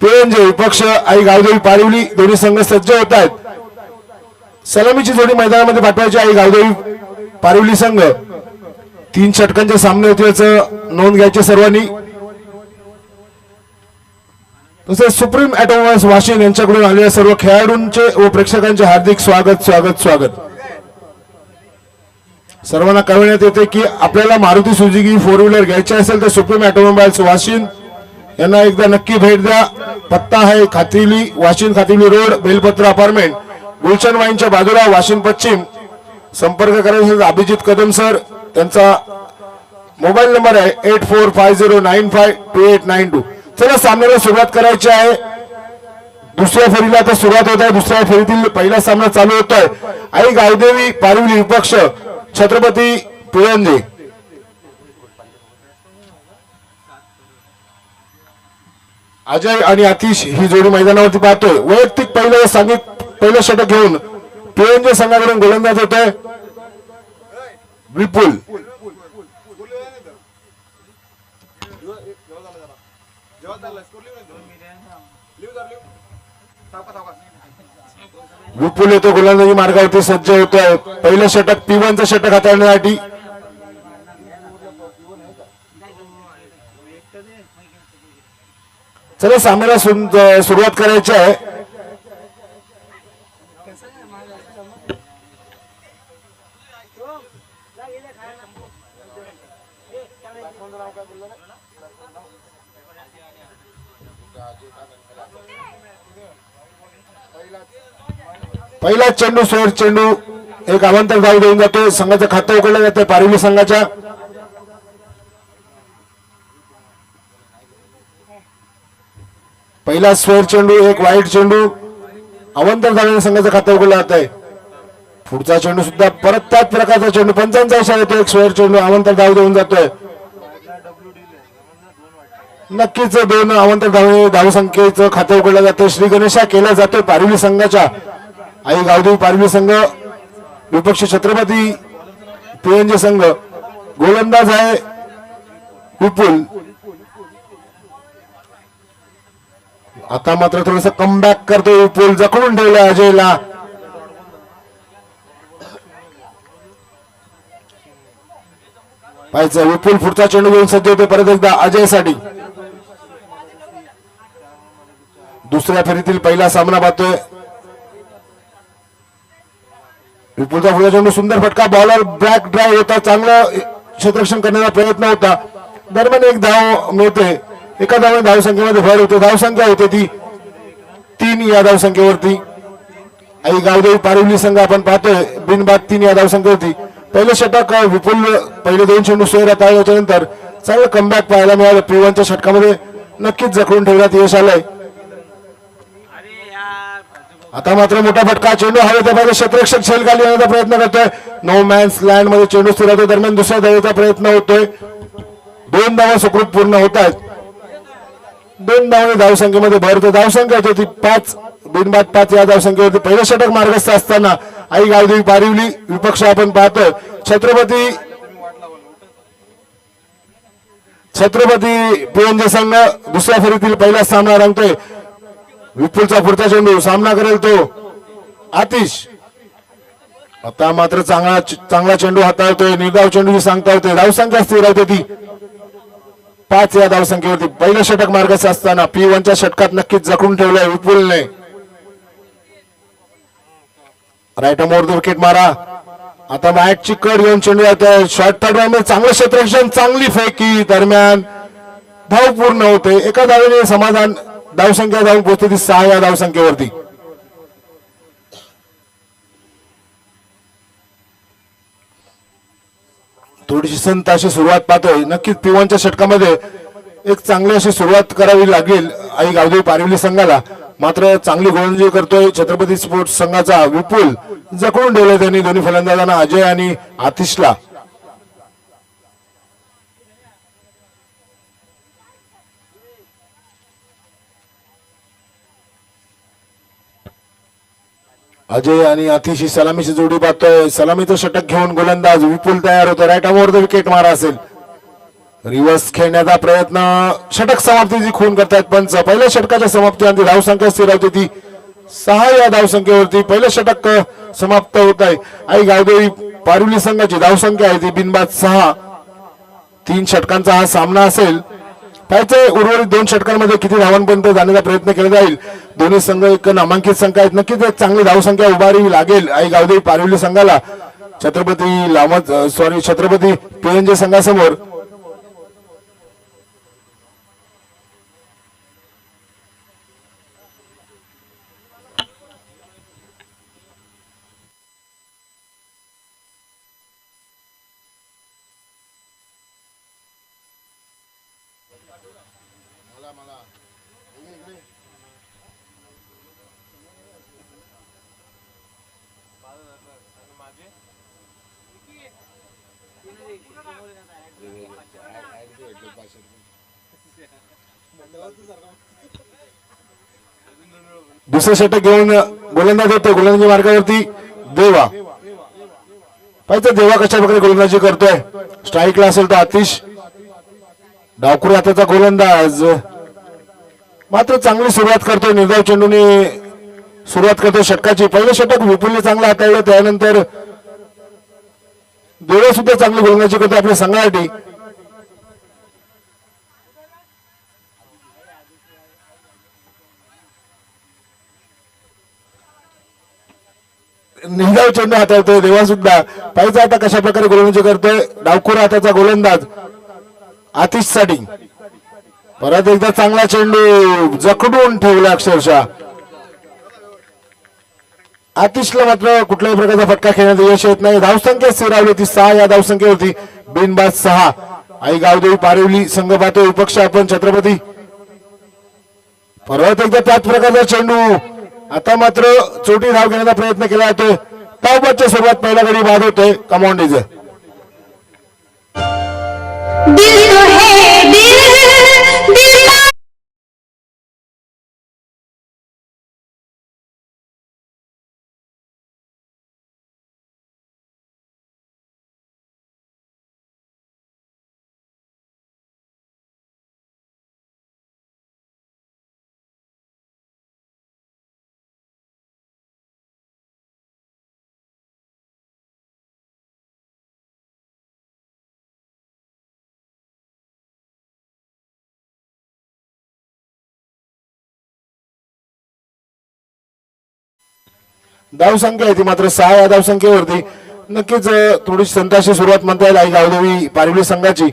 पेंजे विपक्ष आई गावदेवी पारिवली दोन्ही संघ सज्ज होत आहेत. सलामीची जोडी मैदानामध्ये पाठवायची आई गावदेवी पारिवली संघ. 3 षटकांचे सामने होते याचं नोंद घ्यायचे सर्वांनी. तसेच सुप्रीम ऑटोमोबाईल्स वाशिम यांच्याकडून आलेल्या सर्व खेळाडूंचे व प्रेक्षकांचे हार्दिक स्वागत स्वागत स्वागत. सर्वांना कळवण्यात येते की आपल्याला मारुती सुझुकी 4 व्हीलर घ्यायची असेल तर सुप्रीम ऑटोमोबाईल्स वाशिम यांना एकदा नक्की भेट द्या. पत्ता आहे खातिवली वाशिम खातिवली रोड बेलपत्र अपार्टमेंट गुलशन वाईनच्या बाजूला वाशिम पश्चिम. संपर्क करायचा अभिजित कदम सर. त्यांचा मोबाईल नंबर आहे 8450952892. चला सामन्याला सुरुवात करायची आहे. दुसऱ्या फेरीला आता सुरुवात होत आहे. दुसऱ्या फेरीतील पहिला सामना चालू होतोय. आई गावदेवी पारिवली विपक्ष छत्रपती पिळंजे. अजय आणि आतिश ही जोडी मैदानावरती पाहतोय. वैयक्तिक पहिलं षटक घेऊन पिळंजे संघाकडून गोलंदाज होतोय विपुल. विपुल येतो गोलंदाजी मार्गावरती सज्ज होतोय. पहिलं षटक P1चं षटक हाताळण्यासाठी. चला सामन्याला सुरुवात करायची आहे. पहिला चेंडू सोड चेंडू एक अवांतर धाव देऊन जातो. संघाचं खातं उघडलं जातं पारिवली संघाच्या. पहिला स्क्वेअर चेंडू एक वाईट चेंडू अवांतर धावेने संघाचं खातं उघडलं जात आहे. पुढचा चेंडू सुद्धा परत त्याच प्रकारचा चेंडू 55 इशारा येतो. एक स्क्वेअर चेंडू अवांतर धाव देऊन जातोय. नक्कीच 2 अवांतर धावसंख्येचं खातं उघडलं जातं. श्री गणेशा केला जातोय पारिवली संघाच्या. आई गावदेवी पारिवली संघ विपक्ष छत्रपती पिळंजे संघ. गोलंदाज आहे विपुल. आता मात्र थोडस कमबॅक करतो विपुल. जखडून ठेवलं अजयला. पाहायचं विपुल पुढचा चेंडू घेऊन सज्ज होते परत एकदा अजयसाठी. दुसऱ्या फेरीतील पहिला सामना पाहतोय. विपुलचा पुढचा चेंडू सुंदर फटका. बॉलर बॅक ड्राईव्ह होता. चांगला क्षेत्ररक्षण करण्याचा प्रयत्न होता. दरम्यान एक धाव मिळते. एका धावाने धावसंख्येमध्ये भर होते. धावसंख्या होते ती 3 या धावसंख्येवरती. आई गावदेवी पारिवली संघ आपण पाहतोय बिनबाद 3 या धावसंख्येवरती. पहिलं षटक विपुल पहिले 2 चेंडू सोयरा त्याच्यानंतर नंतर चांगलं कमबॅक पाहायला मिळालं. P1च्या षटकामध्ये नक्कीच जखडून ठेवण्यात यश आलंय. आता मात्र मोठा फटका. चेंडू हवेत आहे. क्षेत्ररक्षक झेल खाली येण्याचा प्रयत्न करतोय. नो मॅन्स लँड मध्ये चेंडू स्थिर होतो. दरम्यान दुसऱ्या धावेचा प्रयत्न होतोय. 2 धावा सुखरूप पूर्ण होत आहेत. 2 धावाने धावसंख्येमध्ये भर होते. धावसंख्या होती 5 बिनबाद 5 या धावसंख्येवरती. पहिलं षटक मार्गस्थ असताना आई गावदेवी पारिवली विपक्ष आपण पाहतोय छत्रपती पिळंजे संघ. दुसऱ्या फेरीतील पहिला सामना रंगतोय. विपुलचा पुढचा चेंडू सामना करेल तो आतिश. आता मात्र चांगला चेंडू हाताळतोय. निर्धाव चेंडू सांगता होते. धावसंख्या स्थिर होते ती 5 या धावसंख्येवरती. पहिलं षटक मार्गस्थ असताना P1च्या षटकात नक्कीच जखडून ठेवलंय विपुलने. राईट मोर विकेट मारा. आता बॅटची कड घेऊन चेंडू जातोय. शॉर्ट थर्ड मध्ये चांगलं क्षेत्ररक्षण. चांगली फेकी. दरम्यान धाव पूर्ण होते. एका धावेने समाधान. धावसंख्या धावून पोहोचते ती 6 या धावसंख्येवरती. थोडीशी संत अशी सुरुवात पाहतोय. नक्कीच P1च्या षटकामध्ये एक चांगली अशी सुरुवात करावी लागेल आई गावदेवी पारिवली संघाला. मात्र चांगली गोलंदाजी करतोय छत्रपती स्पोर्ट्स संघाचा विपुल. जखडून ठेवलंय त्यांनी दोन्ही फलंदाजांना अजय आणि आतिशला. अजय आणि आतिश ही सलामीची जोडी पाहतोय. सलामीचं षटक घेऊन गोलंदाज विपुल तयार होतो. राईट ओव्हर द विकेट मारा असेल. रिव्हर्स खेळण्याचा प्रयत्न, षटक समाप्तीची खून करतायत पंच. पहिल्या षटकाच्या समाप्तीनंतर धावसंख्या स्थिर होती ती 6 या धावसंख्येवरती पहिलं षटक समाप्त होत आहे. आई गावदेवी पारिवली संघाची धावसंख्या आहे ती बिनबाद 6. 3 षटकांचा हा सामना असेल. पाहिजे उर्वरित 2 षटकांमध्ये किती धावांपर्यंत जाण्याचा प्रयत्न केला जाईल. दोन्ही संघ एक नामांकित संघ आहेत. नक्कीच एक चांगली धावसंख्या उभारावी लागेल आई गावदेवी पारिवली संघाला छत्रपती PNJ संघासमोर. दुसरे षटक घेऊन गोलंदाज होते. गोलंदाजी मार्गावरती देवा. पाहिजे देवा कशा प्रकारे गोलंदाजी करतोय. स्ट्राईकला असेल तो आतिश. डावखुरी हाताचा गोलंदाज मात्र चांगली सुरुवात करतोय. निर्धाव चेंडूने सुरुवात करतोय षटकाची. पहिलं षटक विपुलने चांगलं हाताळलं. त्यानंतर देवा सुद्धा चांगली गोलंदाजी करतोय आपल्या संघासाठी. निर्धाव चेंडू हाताळतोय देवा सुद्धा. पाहिजे आता कशा प्रकारे गोलंदाजी करतोय. डावखुरा हाताचा गोलंदाज आतिश साठी. परत एकदा चांगला चेंडू जखडून ठेवला अक्षरशः. आतिशला मात्र कुठल्याही प्रकारचा फटका खेळण्यात यश येत नाही. धावसंख्या स्थिरावली ती 6 या धावसंख्येवरती बिनबाद 6. आई गावदेवी पारिवली संघ पाहतोय विपक्ष आपण छत्रपती. परत एकदा त्याच प्रकारचा चेंडू. आता मात्र चोटी धाव घेण्याचा प्रयत्न केला जातोय. धावबादच्या सुरुवात पहिला गडी बाद होतोय. कमांड इज धावसंख्या आहे ती मात्र 6 या धावसंख्येवरती. नक्कीच थोडी संताची सुरुवात म्हणता येईल आई गावदेवी पारिवली संघाची.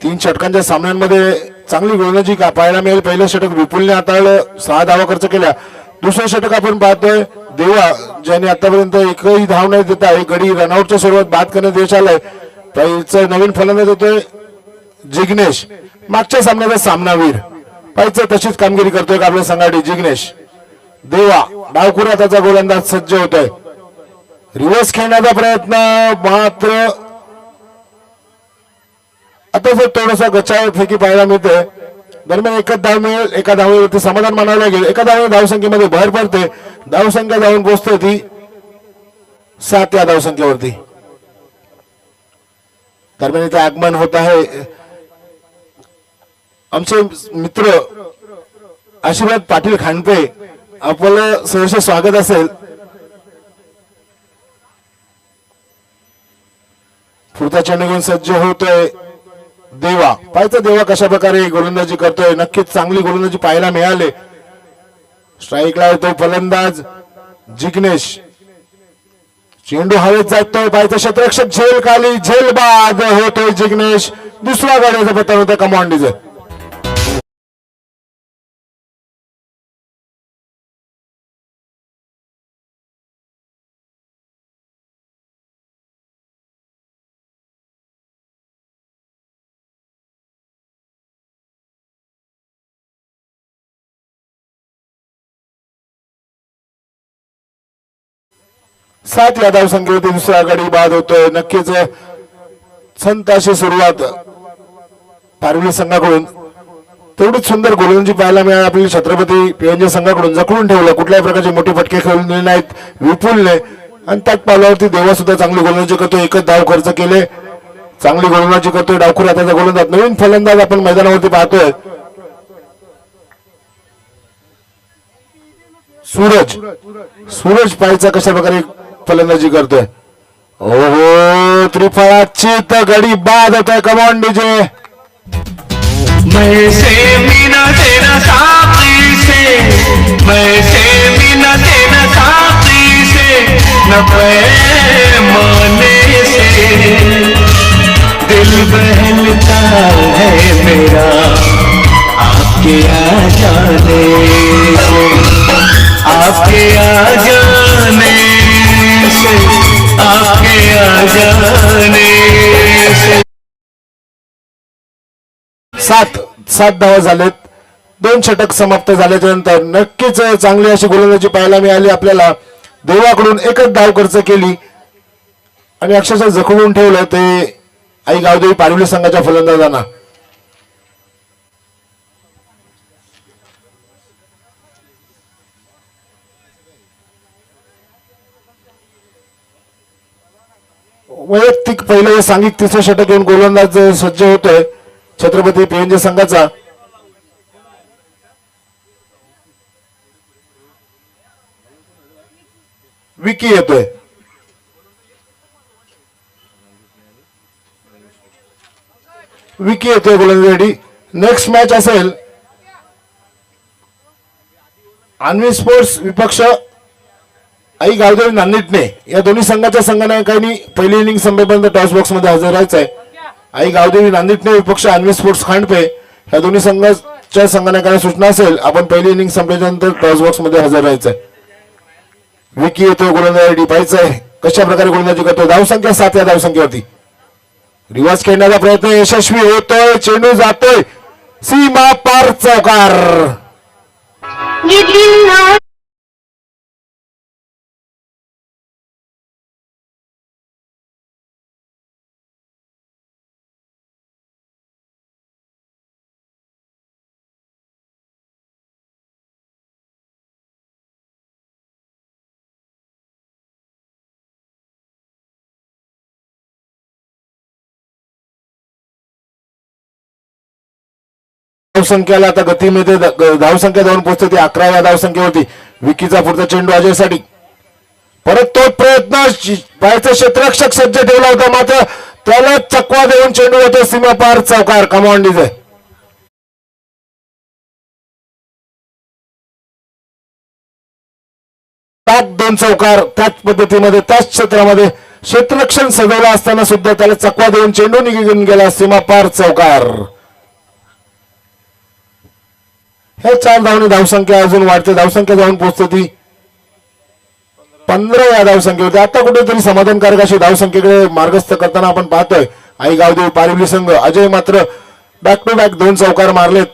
3 षटकांच्या सामन्यांमध्ये चांगली गोलंदाजी पाहायला मिळेल. पहिलं षटक विपुलने हाताळलं. 6 धावा खर्च केल्या. दुसरं षटक आपण पाहतोय देवा ज्याने आतापर्यंत एकही धाव नाही देता एक गडी रनआउटच्या सुरुवात बाद करण्यात यश आलंय. पहिलं नवीन फलंदाज होतोय जिग्नेश. मागच्या सामन्याचा सामनावीर. पाहिजे तशीच कामगिरी करतोय आपल्या संघासाठी जिग्नेश. देवा डावखुरा त्याचा गोलंदाज सज्ज होतोय. रिव्हर्स खेळण्याचा प्रयत्न मात्र आता जर थोडासा गचाळ फेकी पाहायला मिळते. दरम्यान एकच धाव मिळेल. एका धावेवरती समाधान मानावं लागेल. एका धावे धावसंख्येमध्ये भर पडते. धावसंख्या जाऊन पोहोचते ती 7 या धावसंख्येवरती. दरम्यान इथे आगमन होत आहे आमचे मित्र आशीर्वाद पाटील खांडपे. आपलं सहर्ष स्वागत असेल. पुढचा चेंडू घेऊन सज्ज होतोय देवा. पाहायचं देवा कशा प्रकारे गोलंदाजी करतोय. नक्कीच चांगली गोलंदाजी पाहायला मिळाले. स्ट्राईकला येतो फलंदाज जिग्नेश. चेंडू हवेत जातोय. पाहायचं क्षेत्ररक्षक झेल खाली. झेल बाद होतोय जिग्नेश. दुसरा गाड्याचा पत्ता होता कमांडीचं. सात या धावसंख्येवरती दुसरा गडी बाद होतोय. नक्कीच संत अशी सुरुवात पारिवली संघाकडून. तेवढीच सुंदर गोलंदाजी पाहायला मिळाली आपली छत्रपती PNJ संघाकडून. जखडून ठेवलं. कुठल्याही प्रकारचे मोठे फटके खेळून दिले नाहीत विपुलने. आणि त्याच पावलावरती देवा सुद्धा चांगली गोलंदाजी करतो. एकच धाव खर्च केले. चांगली गोलंदाजी करतोय डावखुरा त्याचा गोलंदाज नवीन फलंदाज आपण मैदानावरती पाहतोय सूरज सूरज पायचा कशा प्रकारे फलंदाजी करतोय ओहो त्रिफळाची तर गडी बाद होत आहे कमॉन डीजे मैं से मीना तेरा साथी से मैं से मीना तेरा साथी से न पैमाने से दिल बहलता है मेरा आपके आ जाने से आपके आ जाने से आपके आ जाने से सात धावा झालेत 2 षटक समाप्त झाल्याच्या नंतर नक्कीच चांगली अशी गोलंदाजी पाहायला मिळाली आपल्याला देवाकडून एकच धाव खर्च केली आणि अक्षरशः जखडून ठेवलं ते आई गावदेवी पारिवली संघाच्या फलंदाजांना वैयक्तिक पहिलं सांघिक 300 षटक घेऊन गोलंदाज सज्ज होतोय छत्रपती पीएनजे संघाचा विकी येतोय गोलंदाजी नेक्स्ट मॅच असेल अन्वी स्पोर्ट्स विपक्ष आई गावदेवी नांदेडने या दोन्ही संघाच्या संघनायकांनी पहिली इनिंग संपेपर्यंत टॉस बॉक्स मध्ये हजर राहायचंय आई गावदेवी नांदेडने विपक्ष अन्वी स्पोर्ट्स खांडपे या दोन्ही संघाच्या संघनायकांना सूचना असेल आपण पहिली इनिंग संपल्यानंतर टॉस बॉक्स मध्ये हजर राहायचंय विकी येतोय गोलंदाजी पाहायचंय कशा प्रकारे गोलंदाजी करतोय धावसंख्या 7 या धावसंख्येवरती रिवाज खेळण्याचा प्रयत्न यशस्वी होतोय चेंडू जातोय सीमा पार चौकार धावसंख्याला आता गती मिळते धावसंख्या जाऊन पोहोचते ती 11व्या धावसंख्येवरती विकीचा पुढचा चेंडू अजयसाठी परत तो प्रयत्न पायचा क्षेत्ररक्षक सज्ज ठेवला होता मात्र त्याला चकवा देऊन चेंडू होतो सीमा पार चौकार कमॉन डीजे 2 चौकार त्याच पद्धतीमध्ये त्याच क्षेत्रामध्ये क्षेत्ररक्षण सजवलं असताना सुद्धा त्याला चकवा देऊन चेंडू निघून गेला सीमा पार चौकार हे 4 धावणे धावसंख्या अजून वाढते धावसंख्या जाऊन पोहोचते ती 15 या धावसंख्येवरती आता कुठेतरी समाधानकारक अशी धावसंख्येकडे मार्गस्थ करताना आपण पाहतोय आई गावदेवी पारिवली संघ अजय मात्र बॅक टू बॅक 2 चौकार मारलेत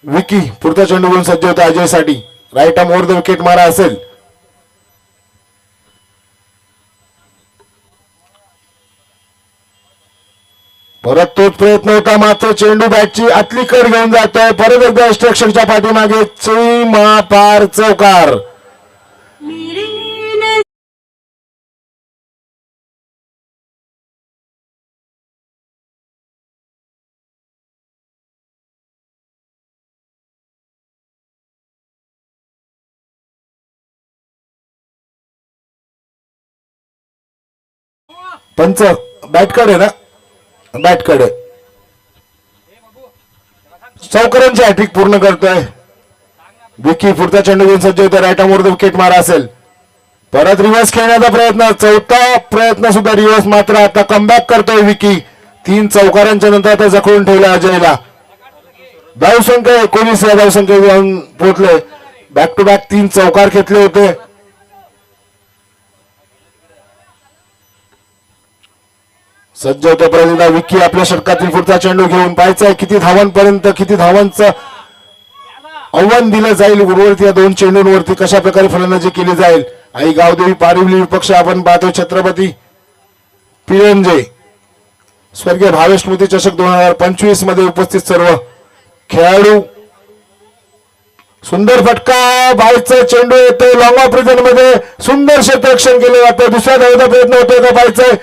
विकी पुढचा चेंडू घेऊन सज्ज होता अजयसाठी right arm over the wicket मारा असेल परत तोच प्रयत्न होता मात्र चेंडू बॅटची आतली कड घेऊन जातोय परत एकदा यष्टरक्षकच्या पाठीमागे सीमा पार चौकार पंच बॅटकडे ना बॅटकडे चौकारांची हॅट्रिक पूर्ण करतोय विकी पुढचा चेंडू घेऊन सज्ज होता राईट आर्म ओव्हर विकेट मारा असेल परत रिव्हर्स खेळण्याचा प्रयत्न चौथा प्रयत्न सुद्धा रिव्हर्स मात्र आता कमबॅक करतोय विकी 3 चौकारांच्या नंतर आता जखडून ठेवला अजयला धावसंख्या 19 या धावसंख्या जाऊन पोहोचले बॅक टू बॅक 3 चौकार घेतले होते सज्ज होतोपर्यंत विकी आपल्या षटकातील पुढचा चेंडू घेऊन पाहायचा किती धावांपर्यंत किती धावांचं आव्हान दिलं जाईल उर्वरित या 2 चेंडूंवरती कशा प्रकारे फलंदाजी केली जाईल आई गावदेवी पारिवली विपक्ष आपण पाहतो छत्रपती पीएनजे स्वर्गीय भावेश स्मृती चषक 2025 मध्ये उपस्थित सर्व खेळाडू सुंदर फटका बायचा चेंडू येतो लॉंग ऑफ मध्ये सुंदर क्षेत्ररक्षण केलं जातं दुसऱ्या धावेचा प्रयत्न होतोय का पाहायचंय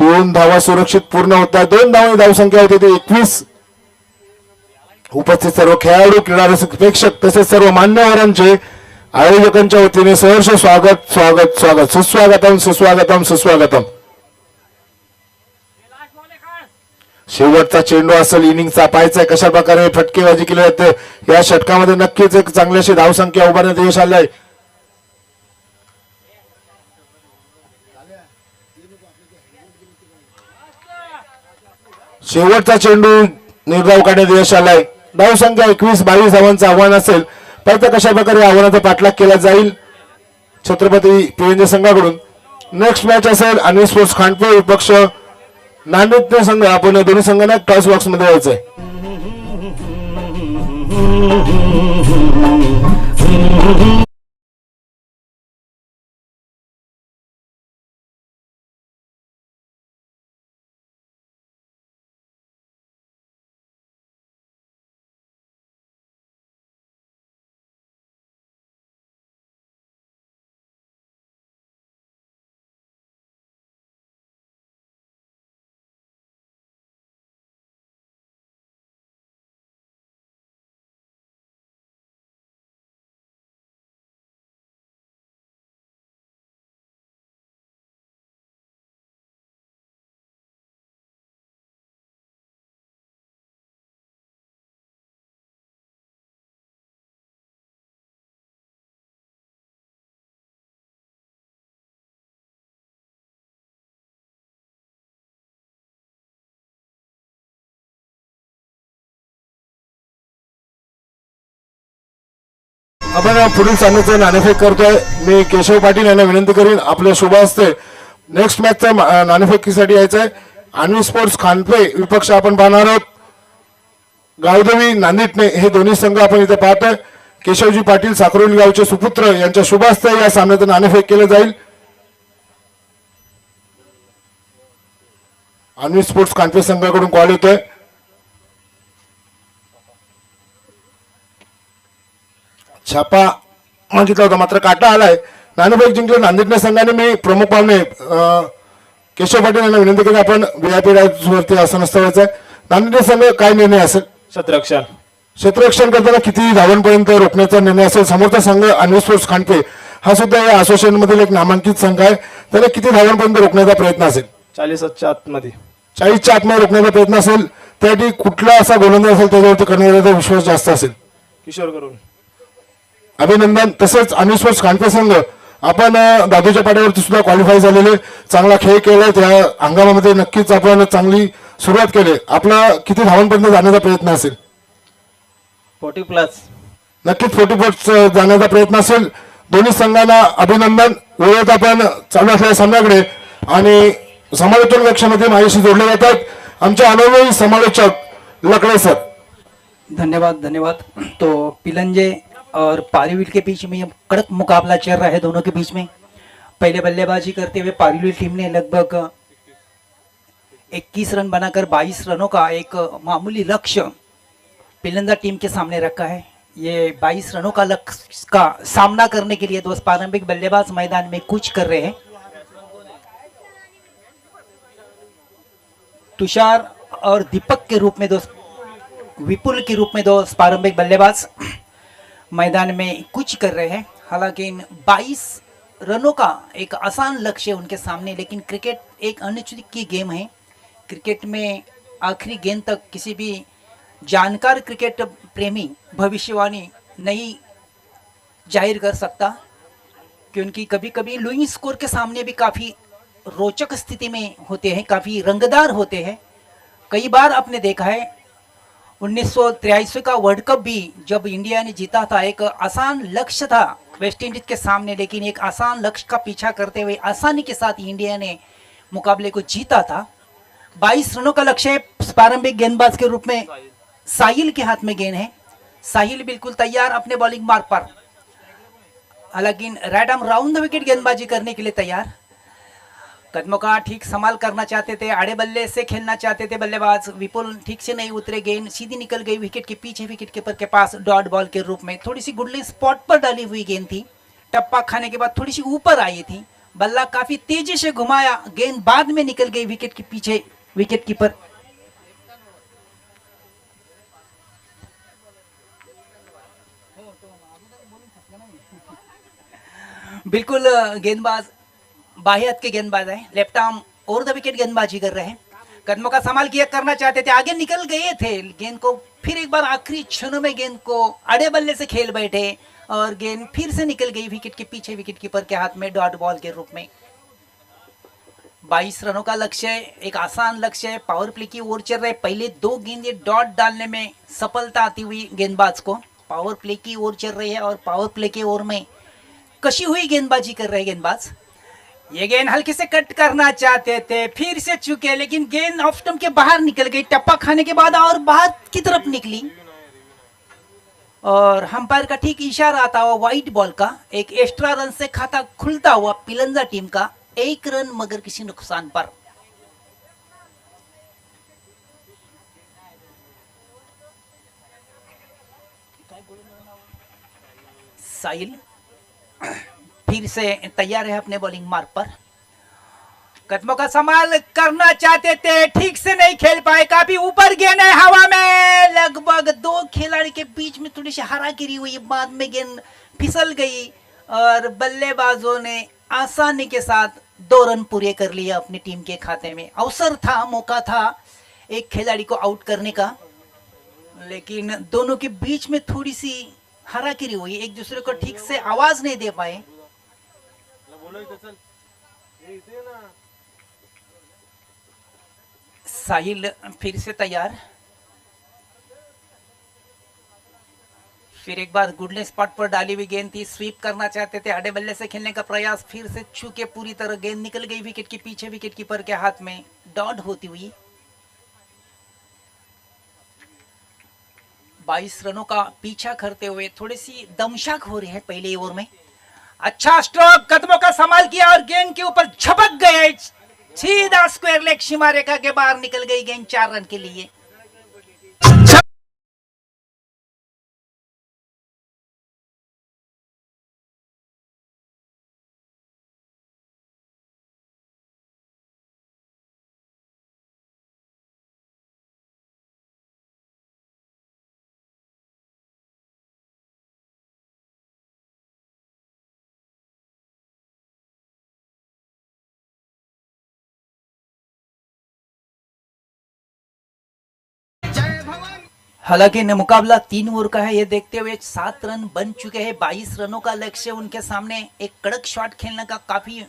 2 धावा सुरक्षित पूर्ण होतात. 2 धावांची धावसंख्या होती ती 21. उपस्थित सर्व खेळाडू, क्रीडा रसिक, प्रेक्षक तसेच सर्व मान्यवरांचे आयोजकांच्या वतीने सहर्ष स्वागत स्वागत स्वागत. सुस्वागतम सुस्वागतम सुस्वागतम. शेवटचा चेंडू असेल, इनिंगचा पाहायचा कशा प्रकारे फटकेबाजी केली जाते. या षटकामध्ये नक्कीच एक चांगली अशी धावसंख्या उभारण्यात यश आलंय. शेवटचा चेंडू निर्धाव काढण्यात यश आलाय. धावसंख्या 21-22 धावांचं आव्हान असेल. पाहता कशा प्रकारे आव्हानाचा पाठलाग केला जाईल छत्रपती पीएनजे संघाकडून. नेक्स्ट मॅच असेल आणि स्पोर्ट्स खांडपे विपक्ष नांदेड संघ. आपण दोन्ही संघांना टॉस बॉक्स मध्ये यायचंय. आपण पुढील सामन्याचं नाणेफेक करतोय. मी केशव पाटील यांना विनंती करीन आपल्या शुभ हस्ते नेक्स्ट मॅचच्या नाणेफेकीसाठी यायचंय. आणि स्पोर्ट्स खानपे विपक्ष आपण पाहणार आहोत. गावदेवी नांदिटणे हे दोन्ही संघ आपण इथे पाहतोय. केशवजी पाटील साखरोली गावचे सुपुत्र यांच्या शुभ हस्ते या सामन्याचं नाणेफेक केलं जाईल. आणि स्पोर्ट्स खानपे संघाकडून कॉल येतोय. छापा मागितला होता मात्र काटा आलाय. नाणेफेक जिंकले नांदेड संघाने. मी प्रमुख पाहुणे केशव पाटील यांना विनंती केली आपण व्हीआयपी वरती आसन असतं. नांदेड संघ काय निर्णय असेल? क्षेत्ररक्षण करताना किती धावांपर्यंत रोखण्याचा निर्णय असेल? समोरचा संघ आणि स्पोर्ट्स खांडपे हा सुद्धा या असोसिएशन मधील एक नामांकित संघ आहे. त्याला किती धावांपर्यंत रोखण्याचा प्रयत्न असेल? 40च्या आतमध्ये. 40च्या आतमध्ये रोखण्याचा प्रयत्न असेल. त्यासाठी कुठला असा गोलंदाज असेल त्याच्यावरती करण्याचा विश्वास जास्त असेल? किशोर करून अभिनंदन. तसेच आणि स्पोर्ट्स खांडपे संघ आपण दादूच्या पाड्यावरती सुद्धा क्वालिफाय झालेले, चांगला खेळ केला. त्या हंगामामध्ये नक्कीच आपण चांगली सुरुवात केली. आपला किती धावांपर्यंत जाण्याचा प्रयत्न असेल? 40+. नक्कीच 40+ जाण्याचा प्रयत्न असेल. दोन्ही संघांना अभिनंदन. वेळेत आपण चालू असलेल्या सामन्याकडे आणि समालोचन कक्षामध्ये माझ्याशी जोडले जातात आमचे अनुभवी समालोचक लकडे सर. धन्यवाद धन्यवाद. तो पिलंजे और पारीविल के बीच में कड़क मुकाबला चल रहा है दोनों के बीच में. पहले बल्लेबाजी करते हुए पारीविल टीम ने लगभग 21 रन बनाकर 22 रनों का एक मामूली लक्ष्य पिलंजा टीम के सामने रखा है. ये 22 रनों का लक्ष्य का सामना करने के लिए दोस्त पारंपरिक बल्लेबाज मैदान में कूच कर रहे हैं. तुषार और दीपक के रूप में दोस्त, विपुल के रूप में दोस्त पारंपरिक बल्लेबाज मैदान में कुछ कर रहे हैं. हालांकि इन 22 रनों का एक आसान लक्ष्य उनके सामने, लेकिन क्रिकेट एक अनिश्चित की गेम है. क्रिकेट में आखिरी गेंद तक किसी भी जानकार क्रिकेट प्रेमी भविष्यवाणी नहीं जाहिर कर सकता, क्योंकि कभी कभी लुइंग स्कोर के सामने भी काफ़ी रोचक स्थिति में होते हैं, काफ़ी रंगदार होते हैं. कई बार आपने देखा है 1983 का वर्ल्ड कप भी जब इंडिया ने जीता था, एक आसान लक्ष्य था वेस्ट इंडीज के सामने, लेकिन एक आसान लक्ष्य का पीछा करते हुए आसानी के साथ इंडिया ने मुकाबले को जीता था. 22 रनों का लक्ष्य प्रारंभिक गेंदबाज के रूप में साहिल के हाथ में गेंद है. साहिल बिल्कुल तैयार अपने बॉलिंग मार्ग पर, हालांकि right arm round the wicket गेंदबाजी करने के लिए तैयार. कदमों का ठीक संभाल करना चाहते थे, आड़े बल्ले से खेलना चाहते थे बल्लेबाज. विपुल ठीक से नहीं उतरे, गेंद सीधी निकल गई विकेट के पीछे. विकेट कीपर के पास डॉट बॉल के रूप में थोड़ी सी गुडली स्पॉट पर डाली हुई गेंद थी. टप्पा खाने के बाद थोड़ी सी ऊपर आई थी. बल्ला काफी तेजी से घुमाया, गेंद बाद में निकल गई विकेट के पीछे, विकेट कीपर बिल्कुल गेंदबाज बाएं हाथ के गेंदबाज है, लेफ्ट आर्म और द विकेट गेंदबाजी कर रहे हैं। कदमों का संभाल किया करना चाहते थे, आगे निकल गए थे गेंद को, फिर एक बार आखिरी क्षणों में गेंद को अड़े बल्ले से खेल बैठे और गेंद फिर से निकल गई विकेट के पीछे, विकेट कीपर के हाथ में डॉट बॉल के रूप में। 22 रनों का लक्ष्य है, एक आसान लक्ष्य है, पावर प्ले की ओर चल रहे। पहले 2 गेंदें डॉट डालने में सफलता आती हुई गेंदबाज को, पावर प्ले की ओर चल रही है और पावर प्ले की ओर में कशी हुई गेंदबाजी कर रहे गेंदबाज। ये गेंद हल्के से कट करना चाहते थे, फिर से चुके, लेकिन गेंद ऑफ स्टंप के बाहर निकल गई, टप्पा खाने के बाद और बाहर की तरफ निकली और अंपायर का ठीक इशारा आता हुआ वाइट बॉल का, एक एक्स्ट्रा रन से खाता खुलता हुआ पिलंजा टीम का 1 रन मगर किसी नुकसान पर। साहिल फिर से तैयार है अपने बॉलिंग मार्ग पर, कदमों का संभाल करना चाहते थे, ठीक से नहीं खेल पाए, काफी ऊपर गेंद है हवा में, लगभग 2 खिलाड़ी के बीच में थोड़ी सी हारागिरी हुई, बाद में गेंद फिसल गई और बल्लेबाजों ने आसानी के साथ 2 रन पूरे कर लिए अपनी टीम के खाते में। अवसर था, मौका था एक खिलाड़ी को आउट करने का, लेकिन दोनों के बीच में थोड़ी सी हारागिरी हुई, एक दूसरे को ठीक से आवाज नहीं दे पाए। साहिल फिर से तैयार, फिर एक बार गुडने स्पॉट पर डाली हुई गेंद थी, स्वीप करना चाहते थे, आड़े बल्ले से खेलने का प्रयास, फिर से छूके पूरी तरह गेंद निकल गई विकेट के पीछे, विकेट कीपर के हाथ में डॉट होती हुई। 22 रनों का पीछा करते हुए थोड़ी सी दमशाक हो रही है पहले ओवर में। अच्छा स्ट्रोक, कदमों का संभाल किया और गेंद के ऊपर झपक गए, सीधा स्क्वायर लेग सीमा रेखा के बाहर निकल गई गेंद 4 रन के लिए। हालांकि मुकाबला 3 ओवर का है, ये देखते हुए 7 रन बन चुके हैं, 22 रनों का लक्ष्य उनके सामने, एक कड़क शॉट खेलने का काफी।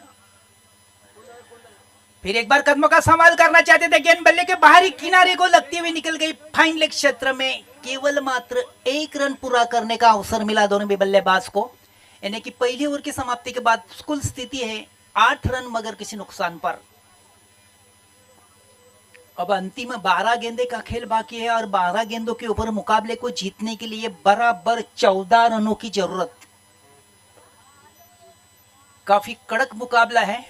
फिर एक बार कदमों का संभाल करना चाहते थे, गेंद बल्ले के बाहरी किनारे को लगती हुई निकल गई फाइन लेग क्षेत्र में, केवल मात्र 1 रन पूरा करने का अवसर मिला दोनों भी बल्लेबाज को, यानी कि पहले ओवर की समाप्ति के बाद कुल स्थिति है 8 रन मगर किसी नुकसान पर। अब अंतिम 12 गेंदे का खेल बाकी है और 12 गेंदों के ऊपर मुकाबले को जीतने के लिए बराबर 14 रनों की जरूरत। काफी कड़क मुकाबला है,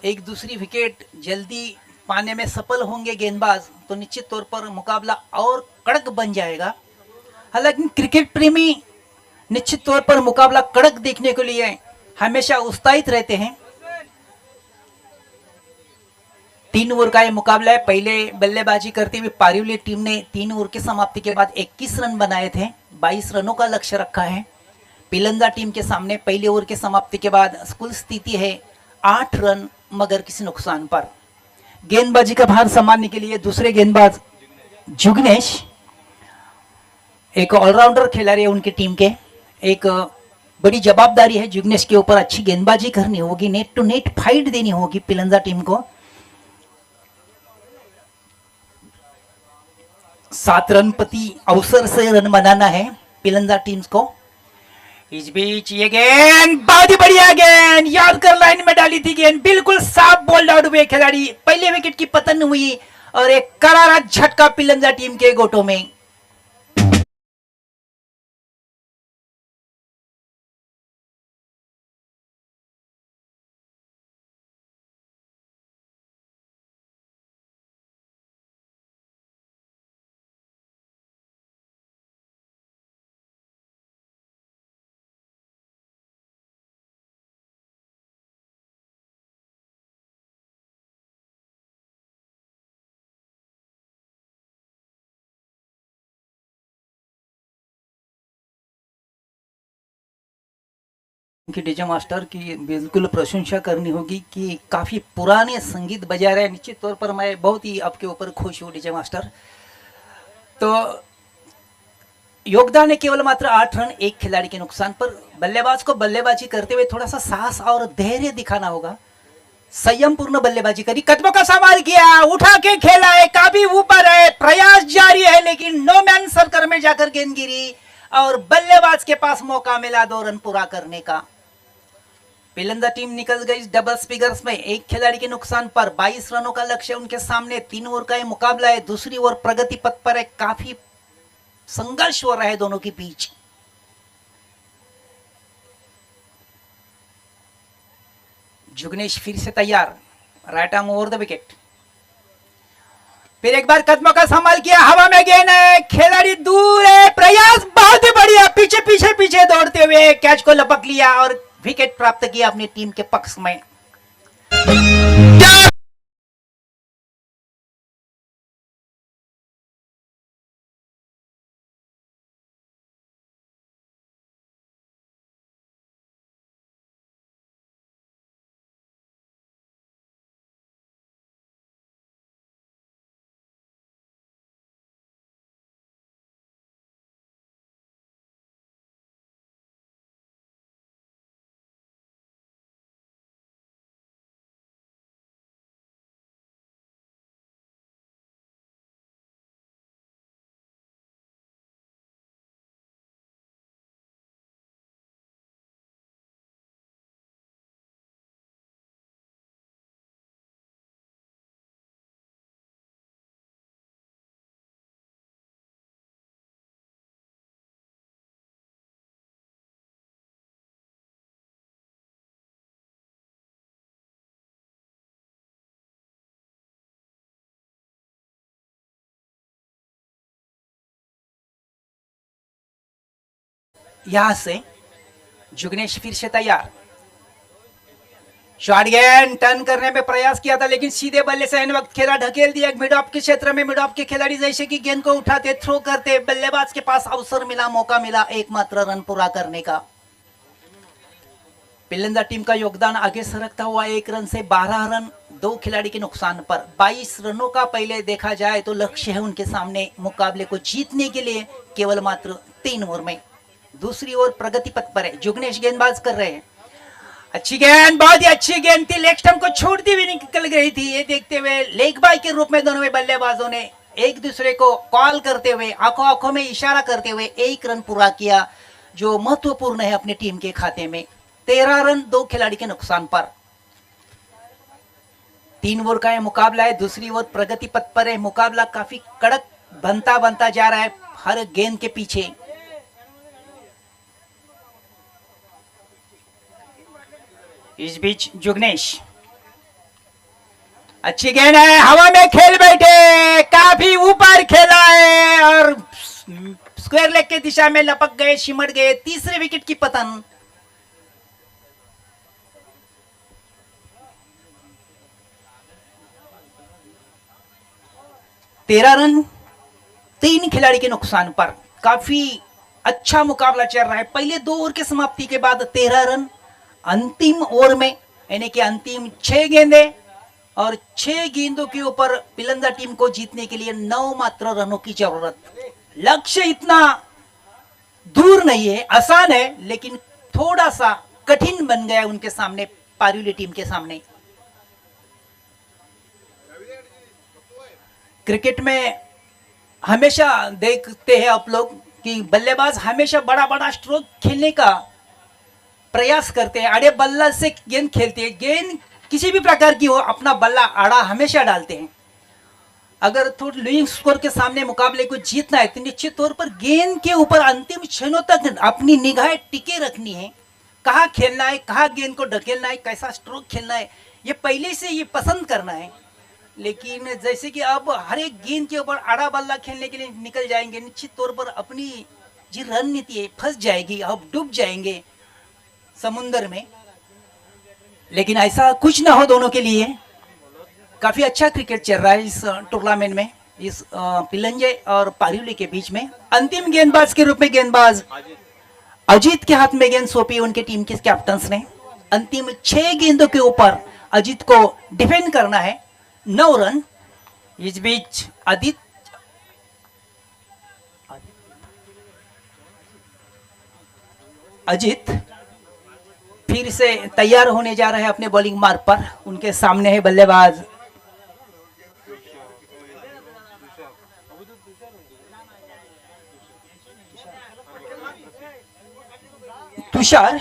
एक दूसरी विकेट जल्दी पाने में सफल होंगे गेंदबाज तो निश्चित तौर पर मुकाबला और कड़क बन जाएगा। हालांकि क्रिकेट प्रेमी निश्चित तौर पर मुकाबला कड़क देखने के लिए हमेशा उत्साहित रहते हैं। 3 ओवर का यह मुकाबला है, पहले बल्लेबाजी करते हुए पारिवली टीम ने 3 ओवर की समाप्ति के बाद 21 रन बनाए थे, 22 रनों का लक्ष्य रखा है। पिलंजा टीम के सामने पहले ओवर की समाप्ति के बाद कुल स्थिति है 8 रन मगर किसी नुकसान पर। गेंदबाजी का भार संभालने के लिए दूसरे गेंदबाज जुग्नेश, एक ऑलराउंडर खिलाड़ी है उनकी टीम के, एक बड़ी जवाबदारी है जुग्नेश के ऊपर, अच्छी गेंदबाजी करनी होगी, नेट टू नेट फाइट देनी होगी पिलंजा टीम को। 7 रन प्रति अवसर से रन बनाना है पिलंजा टीम्स को। इस बीच ये गेंद बहुत ही बढ़िया गेंद, यादकर लाइन में डाली थी गेंद, बिल्कुल साफ बॉल आउट हुए खिलाड़ी, पहले विकेट की पतन हुई और एक करारा झटका पिलंजा टीम के गोटों में। कि डीजे मास्टर की बिल्कुल प्रशंसा करनी होगी कि काफ़ी पुराने संगीत बजा रहे हैं। निश्चित तौर पर मैं बहुत ही आपके ऊपर खुश हूँ डीजे मास्टर। तो योगदान है केवल मात्र 8 रन एक खिलाड़ी के नुकसान पर। बल्लेबाज को बल्लेबाजी करते हुए थोड़ा सा साहस और धैर्य दिखाना होगा। संयम पूर्ण बल्लेबाजी करी, कदमों का सवाल किया, उठा के खेला है, काफी ऊपर है, प्रयास जारी है, लेकिन नो मैन सर्कल में जाकर गेंद गिरी और बल्लेबाज के पास मौका मिला 2 रन पूरा करने का। पिलंदा टीम निकल गई डबल फिगर्स में एक खिलाड़ी के नुकसान पर। 22 रनों का लक्ष्य उनके सामने। 3 ओवर का ये मुकाबला है। दूसरी ओर प्रगति पथ पर है। काफी संघर्ष हो रहा है दोनों के बीच। जुगनेश फिर से तैयार, right arm over the wicket. फिर एक बार कदमों का संभाल किया, हवा में गेंद है, खिलाड़ी दूर है, प्रयास बहुत ही बढ़िया, पीछे पीछे पीछे दौड़ते हुए कैच को लपक लिया और विकेट प्राप्त किया अपनी टीम के पक्ष में। यहां से जुगनेश फिर से तैयार, शॉट गेंद टर्न करने में प्रयास किया था, लेकिन सीधे बल्ले से इन वक्त खेला ढकेल दिया मिड ऑफ के क्षेत्र में। मिड ऑफ के खिलाड़ी जैसे कि गेंद को उठाते थ्रो करते, बल्लेबाज के पास अवसर मिला, मौका मिला एकमात्र रन पूरा करने का। पिलंदा टीम का योगदान आगे सरकता हुआ 1 रन से 12 रन 2 खिलाड़ी के नुकसान पर। 22 रनों का पहले देखा जाए तो लक्ष्य है उनके सामने मुकाबले को जीतने के लिए केवल मात्र 3 ओवर में। दूसरी ओर प्रगति पथ पर है, जुगनेश गेंदबाज कर रहे हैं। अच्छी गेंद, बहुत ही अच्छी गेंद थी, लेग स्टंप को छोड़ती हुई निकल गई थी। ये देखते हुए लेग बाय के रूप में दोनों बल्लेबाजों ने एक दूसरे को कॉल करते हुए, आंखों आंखों में इशारा करते हुए 1 रन पूरा किया, जो महत्वपूर्ण है अपने टीम के खाते में। 13 रन 2 खिलाड़ी के नुकसान पर। 3 ओवर का यह मुकाबला है। दूसरी ओर प्रगति पथ पर है। मुकाबला काफी कड़क बनता जा रहा है हर गेंद के पीछे। इस बीच जुगनेश, अच्छी गेंद है, हवा में खेल बैठे, काफी ऊपर खेला है और स्क्वायर लेग के दिशा में लपक गए, सिमट गए। तीसरे विकेट की पतन। तेरह रन 3 खिलाड़ी के नुकसान पर। काफी अच्छा मुकाबला चल रहा है। पहले 2 ओवर की समाप्ति के बाद 13 रन अंतिम ओवर में, यानी कि अंतिम 6 गेंदें और 6 गेंदों के ऊपर पिलंदा टीम को जीतने के लिए 9 मात्र रनों की जरूरत। लक्ष्य इतना दूर नहीं है, आसान है, लेकिन थोड़ा सा कठिन बन गया उनके सामने, पारुली टीम के सामने। क्रिकेट में हमेशा देखते हैं आप लोग कि बल्लेबाज हमेशा बड़ा बड़ा स्ट्रोक खेलने का प्रयास करते हैं, आड़े बल्ला से गेंद खेलते हैं। गेंद किसी भी प्रकार की हो, अपना बल्ला आड़ा हमेशा डालते हैं। अगर थोड़ा लूइंग स्कोर के सामने मुकाबले को जीतना है तो निश्चित तौर पर गेंद के ऊपर अंतिम क्षणों तक अपनी निगाहें टिके रखनी है। कहाँ खेलना है, कहाँ गेंद को ढकेलना है, कैसा स्ट्रोक खेलना है, ये पहले से ये पसंद करना है। लेकिन जैसे कि अब हर एक गेंद के ऊपर आड़ा बल्ला खेलने के लिए निकल जाएंगे, निश्चित तौर पर अपनी जी रणनीति है फंस जाएगी, अब डूब जाएंगे समुंदर में। लेकिन ऐसा कुछ ना हो दोनों के लिए। काफी अच्छा क्रिकेट चल रहा है इस टूर्नामेंट में, इस पिलंजे और पारुली के बीच में। अंतिम गेंदबाज के रूप में गेंदबाज अजीत के हाथ में गेंद सौंपी उनके टीम के कैप्टन्स ने। अंतिम 6 गेंदों के ऊपर अजीत को डिफेंड करना है। 9 रन। इस बीच अजीत फिर से तैयार होने जा रहे हैं अपने बॉलिंग मार्ग पर। उनके सामने है बल्लेबाज तुषार।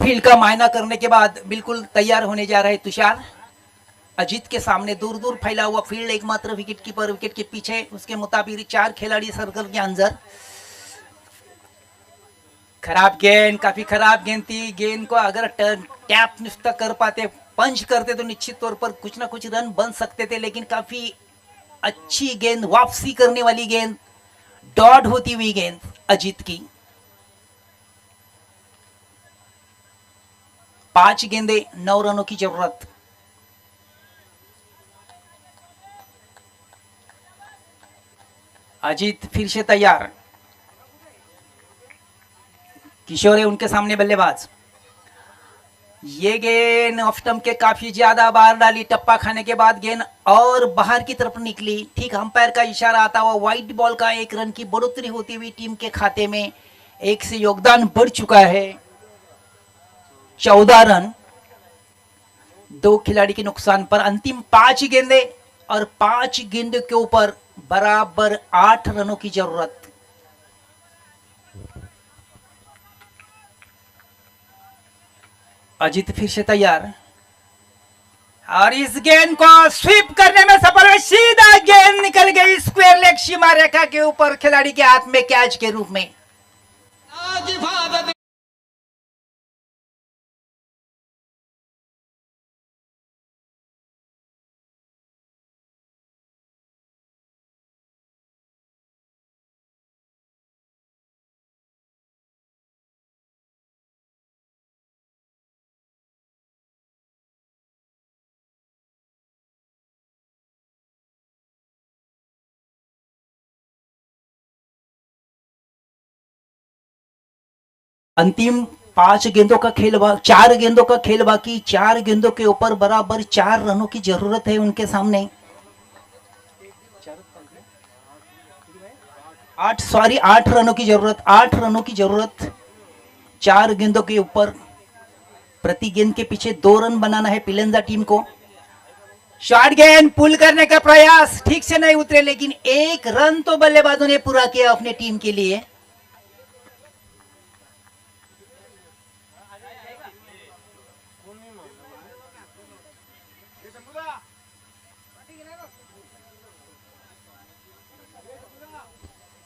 फील्ड का मायना करने के बाद बिल्कुल तैयार होने जा रहे तुषार। अजीत के सामने दूर दूर फैला हुआ फील्ड, एकमात्र विकेट कीपर विकेट के पीछे, उसके मुताबिक 4 खिलाड़ी सर्कल के अंदर। खराब गेंद, काफी खराब गेंद थी। गेंद को अगर टैप नुस्ता कर पाते, पंच करते तो निश्चित तौर पर कुछ ना कुछ रन बन सकते थे, लेकिन काफी अच्छी गेंद, वापसी करने वाली गेंद, डॉट होती हुई गेंद अजीत की। 5 गेंदे 9 रनों की जरूरत। अजीत फिर से तैयार। किशोर है उनके सामने बल्लेबाज। ये गेंद ऑफ स्टंप के काफी ज्यादा बाहर डाली। टप्पा खाने के बाद गेंद और बाहर की तरफ निकली। ठीक अंपायर का इशारा आता हुआ व्हाइट बॉल का 1 रन की बढ़ोतरी होती हुई टीम के खाते में 1 से योगदान बढ़ चुका है। 14 रन 2 खिलाड़ी के नुकसान पर। अंतिम 5 गेंदे और 5 गेंदों के ऊपर बराबर 8 रनों की जरूरत। अजीत फिर से तैयार और इस गेंद को स्वीप करने में सफल हुए। सीधा गेंद निकल गई स्क्वायर लेग सीमा रेखा के ऊपर, खिलाड़ी के हाथ में कैच के रूप में। अंतिम 5 गेंदों का खेल 4 गेंदों का खेल बाकी। 4 गेंदों के ऊपर बराबर 4 रनों की जरूरत है उनके सामने। 8 रनों की जरूरत। 8 रनों की जरूरत 4 गेंदों के ऊपर। प्रति गेंद के पीछे 2 रन बनाना है पिलंजा टीम को। शॉर्ट गेंद पुल करने का प्रयास ठीक से नहीं उतरे, लेकिन 1 रन तो बल्लेबाजों ने पूरा किया अपने टीम के लिए।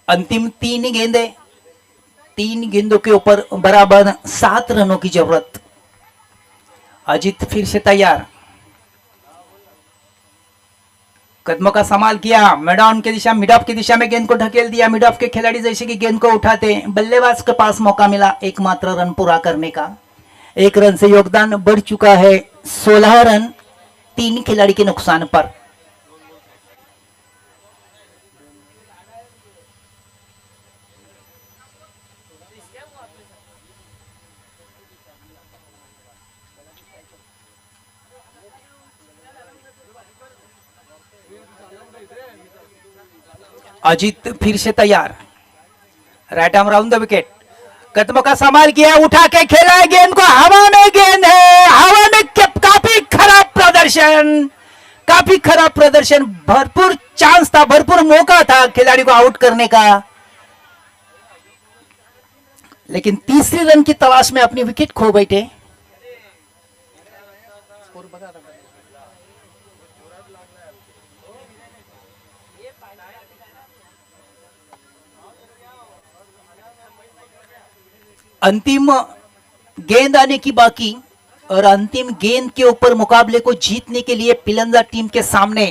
अंतिम 3 गेंदे, 3 गेंदों के ऊपर बराबर 7 रनों की जरूरत। अजीत फिर से तैयार। कदमों का संभाल किया। मिड ऑन की दिशा, मिड ऑफ की दिशा में गेंद को ढकेल दिया। मिड ऑफ के खिलाड़ी जैसे कि गेंद को उठाते, बल्लेबाज के पास मौका मिला एकमात्र रन पूरा करने का। 1 रन से योगदान बढ़ चुका है 16 रन 3 खिलाड़ी के नुकसान पर। अजीत फिर से तैयार। Right arm round the wicket. कदमों का संभाल किया, उठा के खेला है गेंद को। हवा में गेंद है, हवा में काफी खराब प्रदर्शन, काफी खराब प्रदर्शन। भरपूर चांस था, भरपूर मौका था खिलाड़ी को आउट करने का, लेकिन तीसरे रन की तलाश में अपनी विकेट खो बैठे। अंतिम गेंद आने की बाकी और अंतिम गेंद के ऊपर मुकाबले को जीतने के लिए पिलंजा टीम के सामने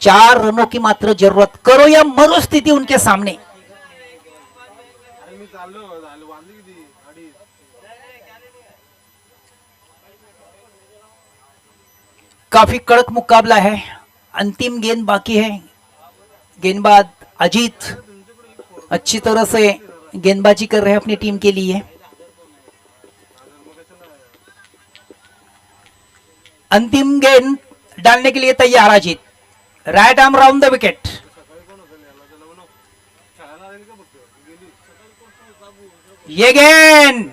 4 रनों की मात्र जरूरत। करो या मरो स्थिति उनके सामने। काफी कड़क मुकाबला है। अंतिम गेंद बाकी है। गेंदबाज अजीत अच्छी तरह से गेंदबाजी कर रहे हैं अपनी टीम के लिए। अंतिम गेंद डालने के लिए तैयार Ajit, right arm round the wicket. ये गेंद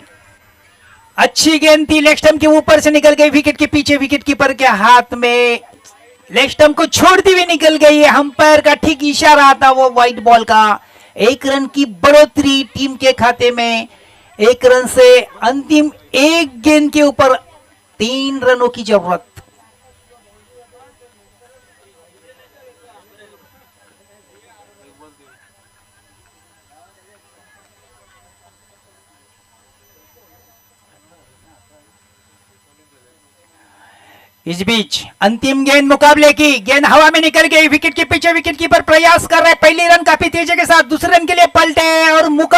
अच्छी गेंद थी, लेग स्टंप के ऊपर से निकल गई, विकेट के पीछे, विकेट कीपर के हाथ में लेग स्टंप को छोड़ती हुई निकल गई। अंपायर का ठीक इशारा था वो व्हाइट बॉल का। 1 रन की बढ़ोतरी टीम के खाते में। 1 रन से अंतिम 1 गेंद के ऊपर 3 रनों की जरूरत। इस बीच अंतिम गेंद मुकाबले की, गेंद हवा में निकल गई, विकेट के पीछे, विकेट कीपर प्रयास कर रहे हैं। पहली रन काफी तेजी के साथ, दूसरे रन के लिए पलटे और मुकाबले